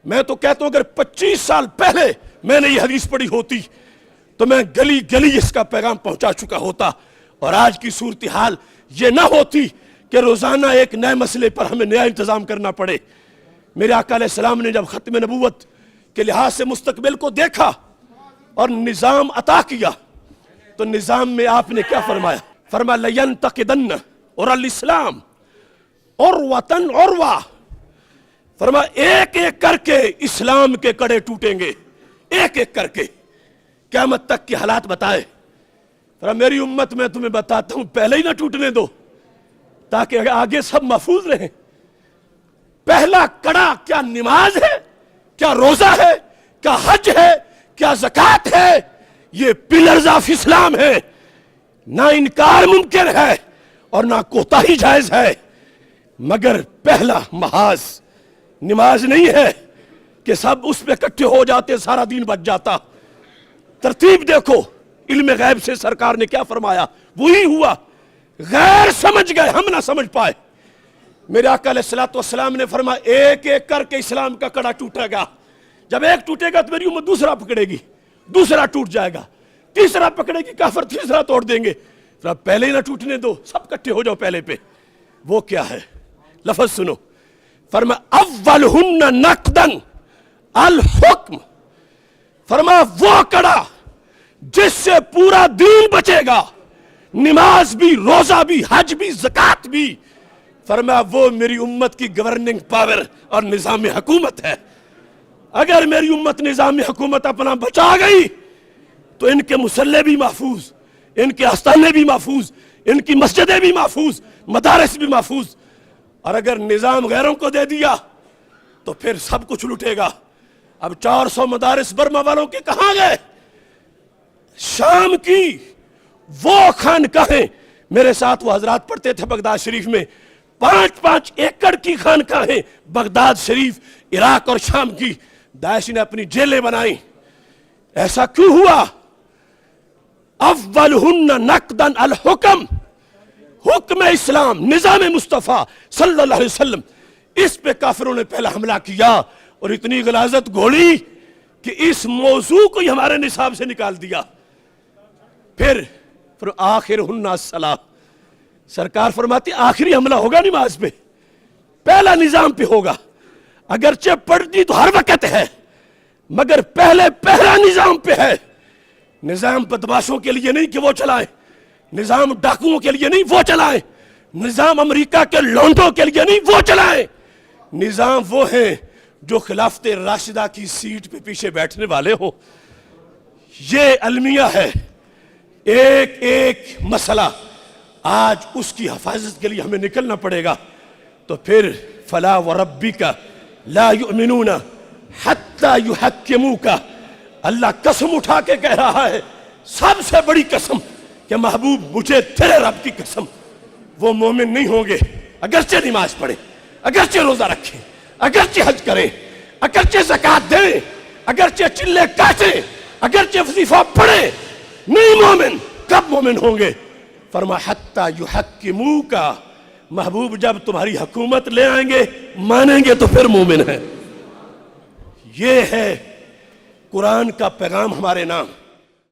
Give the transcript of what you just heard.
میں تو کہتا ہوں اگر 25 سال پہلے میں نے یہ حدیث پڑھی ہوتی تو میں گلی گلی اس کا پیغام پہنچا چکا ہوتا، اور آج کی صورتحال یہ نہ ہوتی کہ روزانہ ایک نئے مسئلے پر ہمیں نیا انتظام کرنا پڑے۔ میرے آقا علیہ السلام نے جب ختم نبوت کے لحاظ سے مستقبل کو دیکھا اور نظام عطا کیا تو نظام میں آپ نے کیا فرمایا؟ فرمایا لَيَنْتَقِدَنَّ اور الاسلام عُرْوَةً عُرْوَةً، فرمایا ایک ایک کر کے اسلام کے کڑے ٹوٹیں گے، ایک ایک کر کے، قیامت تک کے حالات بتائے۔ فرمایا میری امت میں تمہیں بتاتا ہوں پہلے ہی نہ ٹوٹنے دو تاکہ آگے سب محفوظ رہیں۔ پہلا کڑا کیا نماز ہے، کیا روزہ ہے، کیا حج ہے، کیا زکوٰۃ ہے؟ یہ پلرز آف اسلام ہے، نہ انکار ممکن ہے اور نہ کوتاہی جائز ہے، مگر پہلا محاذ نماز نہیں ہے کہ سب اس پہ اکٹھے ہو جاتے سارا دین بچ جاتا۔ ترتیب دیکھو، علم غیب سے سرکار نے کیا فرمایا وہی ہوا، غیر سمجھ گئے ہم نہ سمجھ پائے۔ میرے آقا علیہ السلام نے فرمایا ایک ایک کر کے اسلام کا کڑا ٹوٹے گا، جب ایک ٹوٹے گا تو میری امت دوسرا پکڑے گی، دوسرا ٹوٹ جائے گا، تیسرا پکڑے گی، کافر تیسرا توڑ دیں گے۔ پہلے ہی نہ ٹوٹنے دو، سب اکٹھے ہو جاؤ پہلے پہ۔ وہ کیا ہے؟ لفظ سنو، فرمایا اولہن نقدن الحکم، فرمایا وہ کڑا جس سے پورا دین بچے گا، نماز بھی، روزہ بھی، حج بھی، زکوٰۃ بھی، فرمایا وہ میری امت کی گورننگ پاور اور نظام حکومت ہے۔ اگر میری امت نظام حکومت اپنا بچا گئی تو ان کے مصلے بھی محفوظ، ان کے آستانے بھی محفوظ، ان کی مسجدیں بھی محفوظ، مدارس بھی محفوظ۔ اور اگر نظام غیروں کو دے دیا تو پھر سب کچھ لٹے گا۔ اب 400 مدارس برما والوں کے کہاں گئے؟ شام کی وہ خانقاہیں، میرے ساتھ وہ حضرات پڑھتے تھے بغداد شریف میں، 5-5 ایکڑ کی خانقاہیں بغداد شریف، عراق اور شام کی، داعش نے اپنی جیلیں بنائیں۔ ایسا کیوں ہوا؟ اولہن نقدن الحکم، حکم اسلام، نظام مصطفیٰ صلی اللہ علیہ وسلم، اس پہ کافروں نے پہلا حملہ کیا اور اتنی غلاظت گھوڑی کہ اس موضوع کو ہی ہمارے نصاب سے نکال دیا۔ پھر آخرہن الصلاۃ، سرکار فرماتی آخری حملہ ہوگا نماز پہ، پہلا نظام پہ ہوگا۔ اگرچہ پڑھتی تو ہر وقت ہے مگر پہلا نظام پہ ہے۔ نظام بدماشوں کے لیے نہیں کہ وہ چلائیں، نظام ڈاکوؤں کے لیے نہیں وہ چلائیں، نظام امریکہ کے لونڈوں کے لیے نہیں وہ چلائیں، نظام وہ ہیں جو خلافت راشدہ کی سیٹ پہ پیچھے بیٹھنے والے ہو۔ یہ المیہ ہے، ایک ایک مسئلہ آج اس کی حفاظت کے لیے ہمیں نکلنا پڑے گا۔ تو پھر فلا وربک لا یؤمنون حتی یحکموک، اللہ قسم اٹھا کے کہہ رہا ہے، سب سے بڑی قسم کہ محبوب مجھے تیرے رب کی قسم، وہ مومن نہیں ہوں گے اگرچہ نماز پڑھیں، اگرچہ روزہ رکھیں، اگرچہ حج کریں، اگرچہ زکوٰۃ دیں، اگرچہ چلے کاٹیں، اگرچہ وظیفہ پڑھیں، نہیں مومن۔ کب مومن ہوں گے؟ فرمایا حتی یحکموک، محبوب جب تمہاری حکومت لے آئیں گے، مانیں گے تو پھر مومن ہیں۔ یہ ہے قرآن کا پیغام ہمارے نام۔